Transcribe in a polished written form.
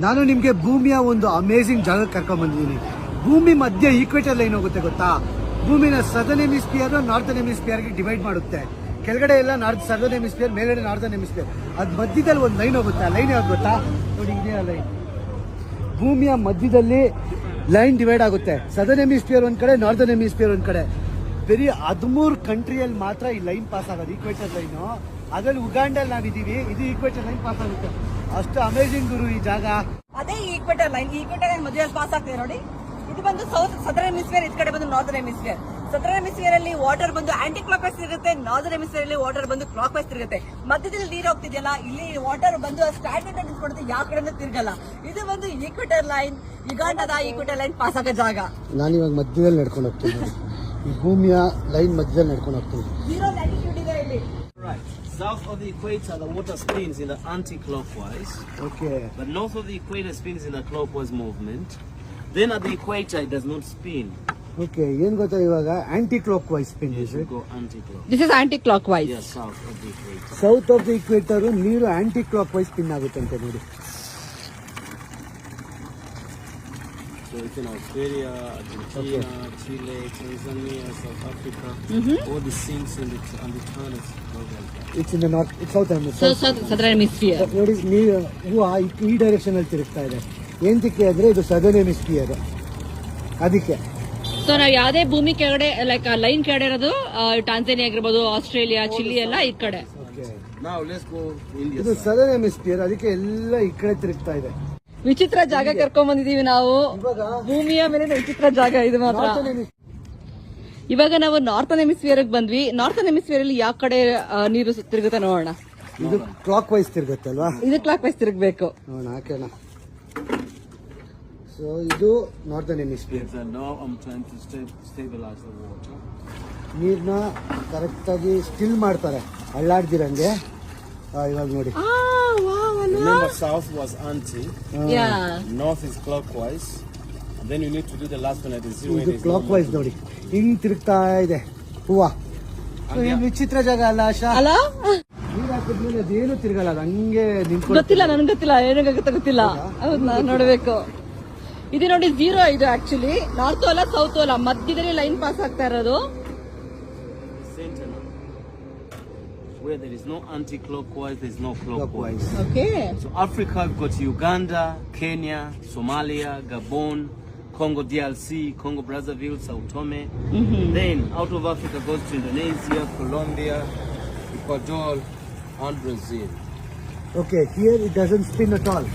ನಾನು ನಿಮಗೆ ಭೂಮಿಯ ಒಂದು ಅಮೇಸಿಂಗ್ ಜಾಗಕ್ಕೆ ಕರ್ಕೊಂಡ್ ಬಂದಿದ್ದೀನಿ. ಭೂಮಿ ಮಧ್ಯೆ ಈಕ್ವೇಟರ್ ಲೈನ್ ಹೋಗುತ್ತೆ ಗೊತ್ತಾ? ಭೂಮಿನ ಸದರ್ನ್ ಹೆಮಿಸ್ಫಿಯರ್ ನಾರ್ಥನ್ ಹೆಮಿಸ್ಫಿಯರ್ಗೆ ಡಿವೈಡ್ ಮಾಡುತ್ತೆ. ಕೆಳಗಡೆ ಎಲ್ಲ ಸದರ್ನ್ ಹೆಮಿಸ್ಫಿಯರ್, ಮೇಲ್ಗಡೆ ನಾರ್ಥನ್ ಹೆಮಿಸ್ಫಿಯರ್. ಅದ್ ಮಧ್ಯದಲ್ಲಿ ಒಂದು ಲೈನ್ ಹೋಗುತ್ತೆ. ಆ ಲೈನ್ ಯಾವ್ದು ಗೊತ್ತಾ? ನೋಡಿ, ಇದೇ ಆ ಲೈನ್. ಭೂಮಿಯ ಮಧ್ಯದಲ್ಲಿ ಲೈನ್ ಡಿವೈಡ್ ಆಗುತ್ತೆ. ಸದರ್ನ್ ಹೆಮಿಸ್ಫಿಯರ್ ಒಂದ್ ಕಡೆ, ನಾರ್ಥನ್ ಹೆಮಿಸ್ಫಿಯರ್ ಒಂದ್ ಕಡೆ. ಬರೀ 13 ಕಂಟ್ರಿಯಲ್ಲಿ ಮಾತ್ರ ಈ ಲೈನ್ ಪಾಸ್ ಆಗೋದು, ಈಕ್ವೇಟರ್ ಲೈನು. ಅದ್ರಲ್ಲಿ ಉಗಾಂಡಲ್ಲಿ ನಾವಿದ್ದೀವಿ, ಇದು ಈಕ್ವೇಟರ್ ಲೈನ್ ಪಾಸ್ ಆಗುತ್ತೆ. ಅಷ್ಟು ಅಮೇಜಿಂಗ್ ಗುರು ಈ ಜಾಗ. ಅದೇ ಈಕ್ವೇಟರ್ ಲೈನ್ ಮಧ್ಯೆ ಪಾಸ್ ಆಗ್ತಿದೆ ನೋಡಿ. ಇದು ಬಂದು ಸದರ್ನ್ ಹೆಮಿಸ್ಫಿಯರ್, ಈ ಕಡೆ ಬಂದು ನಾರ್ಥನ್ ಹೆಮಿಸ್ಫಿಯರ್. ಸದರ್ನ್ ಹೆಮಿಸ್ಫಿಯರ್ ಅಲ್ಲಿ ವಾಟರ್ ಬಂದು ಆಂಟಿ ಕ್ಲಾಕ್ ವೈಸ್ ತಿರುಗುತ್ತೆ, ನಾರ್ಥನ್ ಹೆಮಿಸ್ಫಿಯರ್ ಅಲ್ಲಿ ವಾಟರ್ ಬಂದು ಕ್ಲಾಕ್ ವೈಸ್ ತಿರುಗುತ್ತೆ. ಮಧ್ಯದಲ್ಲಿ ನೀರು ಹೋಗ್ತಿದೆಯಲ್ಲ, ಇಲ್ಲಿ ವಾಟರ್ ಬಂದು ಸ್ಟ್ಯಾಂಡರ್ಡ್ ನಿಂತ್ಕೊಡುತ್ತೆ, ಯಾವ ಕಡೆ ತಿರುಗಲ್ಲ. ಇದು ಬಂದು ಈಕ್ವೇಟರ್ ಲೈನ್, ಯುಗಾಂಡದ ಈಕ್ವೇಟರ್ ಲೈನ್ ಪಾಸ್ ಆಗೋ ಜಾಗ. ನಾನು ಇವಾಗ ಮಧ್ಯದಲ್ಲಿ ನಡ್ಕೊಂಡು ಹೋಗ್ತೀನಿ. ಈ ಭೂಮಿಯ ಲೈನ್ ಮಧ್ಯದಲ್ಲಿ ನಡ್ಕೊಂಡು ಹೋಗ್ತೀನಿ. ಜೀರೋ ಲ್ಯಾಟಿಟ್ಯೂಡ್ ಇದೆ ಇಲ್ಲಿ. South of the equator, the water spins in the anti-clockwise. Okay. But north of the equator spins in the clockwise movement. Then at the equator, it does not spin. Okay, ಏನ್ ಗೊತ್ತಾ ಇವಾಗ? Anti clock wise spin. Yes, you go anti-clockwise. This is anti clock wise. Yes, south of the equator. South of the equator ನೀರು anti clock wise spin ಆಗುತ್ತೆ ಅಂತ ನೋಡಿ. So it's in Australia, Argentina, Chile, Tanzania, South Africa. All the sinks and the planets go like that. It's in the north, it's south southern hemisphere. ನೋಡಿ, ನೀರು ಈ direction ಅಲ್ಲಿ ತಿರುಗ್ತಾ ಇದೆ. ಎಂತಕ್ಕೆ ಅಂದ್ರೆ ಇದು ಸದರ್ನ್ ಹೆಮಿಸ್ಫಿಯರ್, ಅದಕ್ಕೆ. ಸೊ ನಾವು ಯಾವ್ದೇ ಭೂಮಿ ಕೆಳಗಡೆ ಲೈಕ್ ಲೈನ್ ಕೆಳಗಡೆ ಇರೋದು ಟಾಂಜಾನಿಯಾ ಆಗಿರ್ಬೋದು, ಆಸ್ಟ್ರೇಲಿಯಾ, ಚಿಲಿ ಎಲ್ಲ ಈ ಕಡೆ. Now let's go India. ಇದು ಸದರ್ನ್ ಹೆಮಿಸ್ಫಿಯರ್, ಅದಕ್ಕೆ ಎಲ್ಲ ಈ ಕಡೆ ತಿರುಗ್ತಾ ಇದೆ. ವಿಚಿತ್ರ ಜಾಗ ಕರ್ಕೊಂಡ್ ಬಂದಿದೀವಿ ನಾವು. ಇವಾಗ ಭೂಮಿಯ ಮೇಲೆ ವಿಚಿತ್ರ ಜಾಗ ಇದು ಮಾತ್ರ. ಇವಾಗ ನಾವು ನಾರ್ಥನ್ ಹೆಮಿಸ್ಫಿಯರ್ ಬಂದ್ವಿ. ನಾರ್ಥನ್ ಹೆಮಿಸ್ಫಿಯರ್ ಅಲ್ಲಿ ಯಾವ ಕಡೆ ನೀರು ತಿರುಗುತ್ತೆ ನೋಡೋಣ. ಇದು ಕ್ಲಾಕ್ ವೈಸ್ ತಿರುಗುತ್ತೆ ಅಲ್ವಾ? ಇದು ಕ್ಲಾಕ್ ವೈಸ್ ತಿರುಗಬೇಕು. ನೋಡೋಣ, ಹಾಕೋಣ. ಸೊ ಇದು northern hemisphere. Yes, and now I'm trying to stabilize the water. ನೀರ್ನ ಕರೆಕ್ಟ್ ಆಗಿ ಸ್ಟಿಲ್ ಮಾಡ್ತಾರೆ, ಅಳ್ಳಾಡ್ದಿರಂಗೆ. ಇವಾಗ ನೋಡಿ, Remember, south was anti, Yeah. north is clockwise, and then you need to do the last one at the zero. ಇದು clock wise ನೋಡಿ, ಹಿಂಗ್ ತಿರುಗ್ತಾ ಇದೆ ಹೂವ. ಏನ್ ವಿಚಿತ್ರ ಜಾಗ ಅಲ್ಲ ಆಶಾ? ಅಲ್ಲ, ನೀರ್ ಹಾಕಿದ್ಮೇಲೆ ಅದೇನು ತಿರುಗಲ್ಲ, ಅದು ಹಂಗೆ ನಿಂತ್ಕೊಂಡು. ಗೊತ್ತಿಲ್ಲ, ನನ್ಗೆ ಗೊತ್ತಿಲ್ಲ ಏನಾಗುತ್ತೆ ಗೊತ್ತಿಲ್ಲ. ಹೌದು, ನಾನು ನೋಡ್ಬೇಕು. ಇದು ನೋಡಿ ಜೀರೋ. ಇದು ಆಕ್ಚುಲಿ ನಾರ್ತ್ ಅಲ್ಲ ಸೌತ್ ಅಲ್ಲ, ಮಧ್ಯದಲ್ಲಿ ಲೈನ್ ಪಾಸ್ ಆಗ್ತಾ ಇರೋದು. Center, where there is no anti-clockwise, there is no clockwise. Okay. So Africa, we've got Uganda, Kenya, Somalia, Gabon, Congo DRC, Congo Brazzaville, Sao Tome. Then out of Africa goes to Indonesia, Colombia, Ecuador, and Brazil. Okay, here it doesn't spin at all.